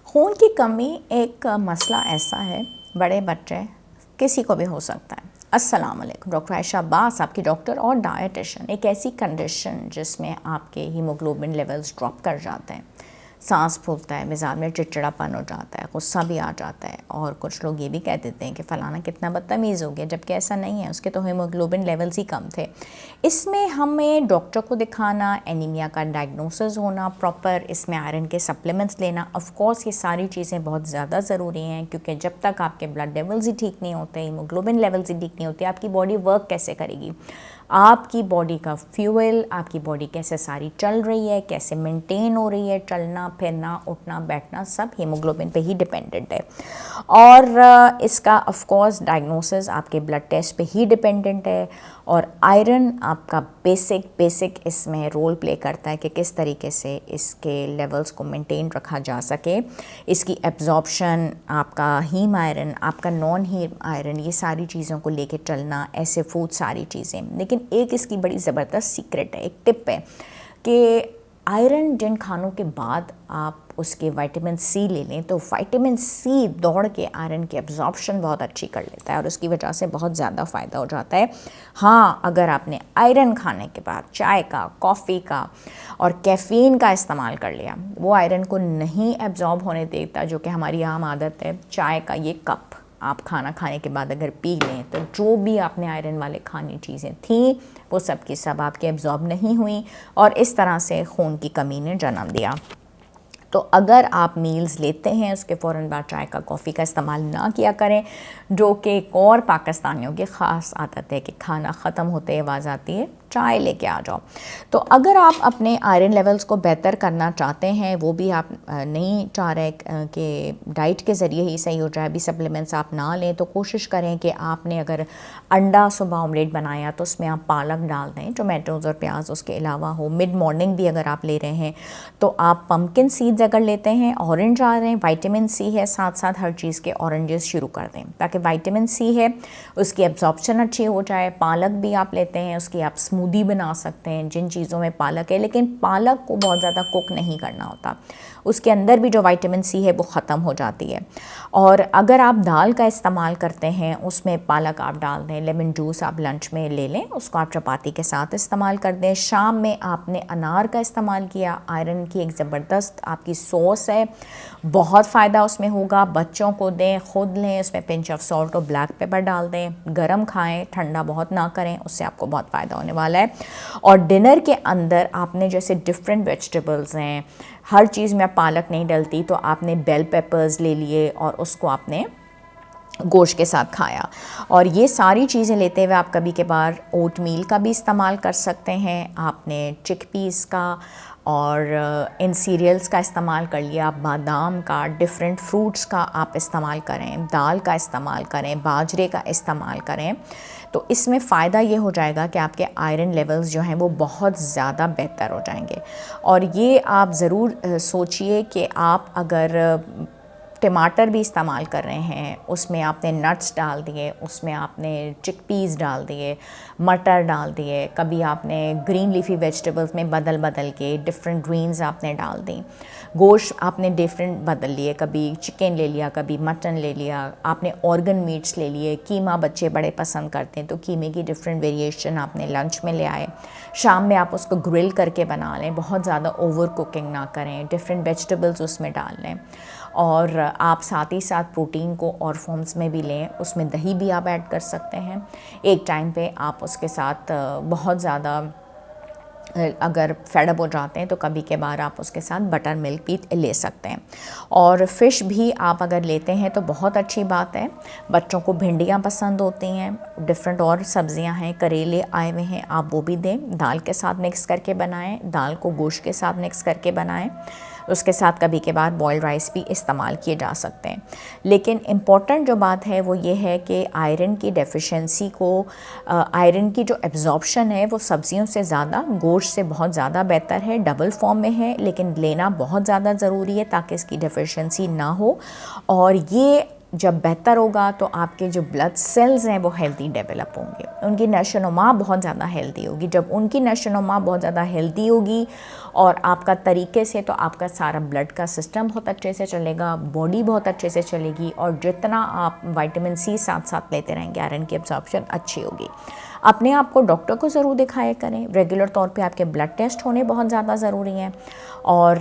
खून की कमी एक मसला ऐसा है, बड़े बच्चे किसी को भी हो सकता है। अस्सलाम वालेकुम, डॉक्टर आयशा अब्बास आपकी डॉक्टर और डायटिशियन। एक ऐसी कंडीशन जिसमें आपके हीमोग्लोबिन लेवल्स ड्रॉप कर जाते हैं, सांस फूलता है, मिजाज में चिड़चिड़ापन हो जाता है, गुस्सा भी आ जाता है और कुछ लोग ये भी कह देते हैं कि फ़लाना कितना बदतमीज़ हो गया, जबकि ऐसा नहीं है, उसके तो हीमोग्लोबिन लेवल्स ही कम थे। इसमें हमें डॉक्टर को दिखाना, एनीमिया का डायग्नोसिस होना, प्रॉपर इसमें आयरन के सप्लीमेंट्स लेना, ऑफ कोर्स ये सारी चीज़ें बहुत ज़्यादा ज़रूरी हैं, क्योंकि जब तक आपके ब्लड लेवल्स ही ठीक नहीं होते, हीमोग्लोबिन लेवल्स ही ठीक नहीं होते, आपकी बॉडी वर्क कैसे करेगी? आपकी बॉडी का फ्यूल, आपकी बॉडी कैसे सारी चल रही है, कैसे मेंटेन हो रही है, चलना फिरना उठना बैठना सब हीमोग्लोबिन पे ही डिपेंडेंट है। और इसका ऑफ कोर्स डायग्नोसिस आपके ब्लड टेस्ट पे ही डिपेंडेंट है। और आयरन आपका बेसिक इसमें रोल प्ले करता है कि किस तरीके से इसके लेवल्स को मेंटेन रखा जा सके। इसकी एब्जॉर्प्शन, आपका हीम आयरन, आपका नॉन हीम आयरन, ये सारी चीज़ों को लेके चलना, ऐसे फूड, सारी चीज़ें। लेकिन एक इसकी बड़ी ज़बरदस्त सीक्रेट है, एक टिप है कि आयरन जिन खानों के बाद आप उसके विटामिन सी ले लें, तो विटामिन सी दौड़ के आयरन की एब्जॉर्प्शन बहुत अच्छी कर लेता है और उसकी वजह से बहुत ज़्यादा फ़ायदा हो जाता है। हाँ, अगर आपने आयरन खाने के बाद चाय का, कॉफ़ी का और कैफ़ीन का इस्तेमाल कर लिया, वो आयरन को नहीं एब्जॉर्ब होने देता, जो कि हमारी आम आदत है। चाय का ये कप आप खाना खाने के बाद अगर पी लें, तो जो भी आपने आयरन वाले खाने चीज़ें थी वो सब की सब आपके एब्जॉर्ब नहीं हुई और इस तरह से खून की कमी ने जन्म दिया। तो अगर आप मील्स लेते हैं, उसके फ़ौरन बाद चाय का, कॉफ़ी का इस्तेमाल ना किया करें, जो कि एक और पाकिस्तानियों की ख़ास आदत है कि खाना ख़त्म होते ही आवाज़ आती है चाय लेके आ जाओ। तो अगर आप अपने आयरन लेवल्स को बेहतर करना चाहते हैं, वो भी आप नहीं चाह रहे कि डाइट के ज़रिए ही सही हो जाए, भी सप्लीमेंट्स आप ना लें, तो कोशिश करें कि आपने अगर अंडा सुबह ऑमलेट बनाया तो उसमें आप पालक डाल दें, टोमेटोज़ और प्याज उसके अलावा हो। मिड मॉर्निंग भी अगर आप ले रहे हैं तो आप पम्पकिन सीड्स अगर लेते हैं, ऑरेंज आ रहे हैं, विटामिन सी है, साथ साथ हर चीज़ के ऑरेंजेस शुरू कर दें, ताकि विटामिन सी है उसकी एब्जॉर्प्शन अच्छी हो जाए। पालक भी आप लेते हैं, उसकी आप स्मूदी बना सकते हैं जिन चीज़ों में पालक है, लेकिन पालक को बहुत ज़्यादा कुक नहीं करना होता, उसके अंदर भी जो विटामिन सी है वो ख़त्म हो जाती है। और अगर आप दाल का इस्तेमाल करते हैं, उसमें पालक आप डाल दें, लेमन जूस आप लंच में ले लें, उसको आप चपाती के साथ इस्तेमाल कर दें। शाम में आपने अनार का इस्तेमाल किया, आयरन की एक ज़बरदस्त आपकी सोर्स है, बहुत फ़ायदा उसमें होगा। बच्चों को दें, ख़ुद लें, उसमें पिंच ऑफ सॉल्ट और ब्लैक पेपर डाल दें, गरम खाएं, ठंडा बहुत ना करें, उससे आपको बहुत फ़ायदा होने वाला है। और डिनर के अंदर आपने जैसे डिफरेंट वेजिटेबल्स हैं, हर चीज़ में पालक नहीं डलती, तो आपने बेल पेपर्स ले लिए और उसको आपने गोश्त के साथ खाया। और ये सारी चीज़ें लेते हुए आप कभी कभार ओट मील का भी इस्तेमाल कर सकते हैं, आपने चिकपीस का और इन सीरियल्स का इस्तेमाल कर लिया, बादाम का, डिफरेंट फ्रूट्स का आप इस्तेमाल करें, दाल का इस्तेमाल करें, बाजरे का इस्तेमाल करें। तो इसमें फ़ायदा ये हो जाएगा कि आपके आयरन लेवल्स जो हैं वो बहुत ज़्यादा बेहतर हो जाएंगे। और ये आप ज़रूर सोचिए कि आप अगर टमाटर भी इस्तेमाल कर रहे हैं, उसमें आपने नट्स डाल दिए, उसमें आपने चिकपीस डाल दिए, मटर डाल दिए, कभी आपने ग्रीन लीफी वेजिटेबल्स में बदल बदल के डिफरेंट ग्रीन्स आपने डाल दी, गोश्त आपने डिफरेंट बदल लिए, कभी चिकन ले लिया, कभी मटन ले लिया, आपने ऑर्गन मीट्स ले लिए, कीमा बच्चे बड़े पसंद करते हैं तो कीमे की डिफरेंट वेरिएशन आपने लंच में ले आए। शाम में आप उसको ग्रिल करके बना लें, बहुत ज़्यादा ओवर कुकिंग ना करें, डिफरेंट वेजिटेबल्स उसमें डाल लें। और आप साथ ही साथ प्रोटीन को और फॉर्म्स में भी लें, उसमें दही भी आप ऐड कर सकते हैं। एक टाइम पे आप उसके साथ बहुत ज़्यादा अगर फेडअप हो जाते हैं तो कभी के बार आप उसके साथ बटर मिल्क भी ले सकते हैं। और फ़िश भी आप अगर लेते हैं तो बहुत अच्छी बात है। बच्चों को भिंडियाँ पसंद होती हैं, डिफरेंट और सब्ज़ियाँ हैं, करेले आए हुए हैं, आप वो भी दें, दाल के साथ मिक्स करके बनाएं, दाल को गोश्त के साथ मिक्स करके बनाएं, उसके साथ कभी के बाद बॉइल्ड राइस भी इस्तेमाल किए जा सकते हैं। लेकिन इम्पॉर्टेंट जो बात है वो ये है कि आयरन की डेफिशिएंसी को, आयरन की जो एब्जॉर्प्शन है वो सब्जियों से ज़्यादा गोश्त से बहुत ज़्यादा बेहतर है, डबल फॉर्म में है, लेकिन लेना बहुत ज़्यादा ज़रूरी है ताकि इसकी डेफिशिएंसी ना हो। और ये जब बेहतर होगा तो आपके जो ब्लड सेल्स हैं वो हेल्दी डेवलप होंगे, उनकी नशो नुमा बहुत ज़्यादा हेल्दी होगी। जब उनकी नशो नुमा बहुत ज़्यादा हेल्दी होगी और आपका तरीके से, तो आपका सारा ब्लड का सिस्टम बहुत अच्छे से चलेगा, बॉडी बहुत अच्छे से चलेगी, और जितना आप विटामिन सी साथ साथ लेते रहेंगे आयरन की एब्जॉर्प्शन अच्छी होगी। अपने आप को डॉक्टर को ज़रूर दिखाया करें, रेगुलर तौर पे आपके ब्लड टेस्ट होने बहुत ज़्यादा ज़रूरी हैं। और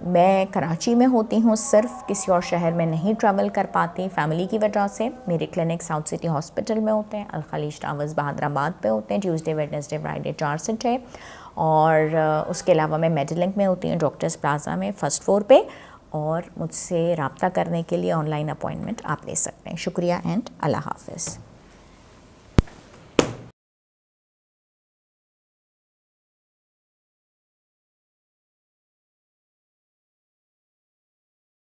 मैं कराची में होती हूँ, सिर्फ किसी और शहर में नहीं ट्रैवल कर पाती फैमिली की वजह से। मेरे क्लिनिक साउथ सिटी हॉस्पिटल में होते हैं, अल-खलीज टावर्स बहादराबाद पे होते हैं, ट्यूसडे वेडनेसडे फ्राइडे 4 से 6। और उसके अलावा मैं मेडिलिंक में होती हूँ, डॉक्टर्स प्लाजा में फर्स्ट फ्लोर पे। और मुझसे रब्ता करने के लिए ऑनलाइन अपॉइंटमेंट आप ले सकते हैं। शुक्रिया एंड अल्लाह हाफ़िज़।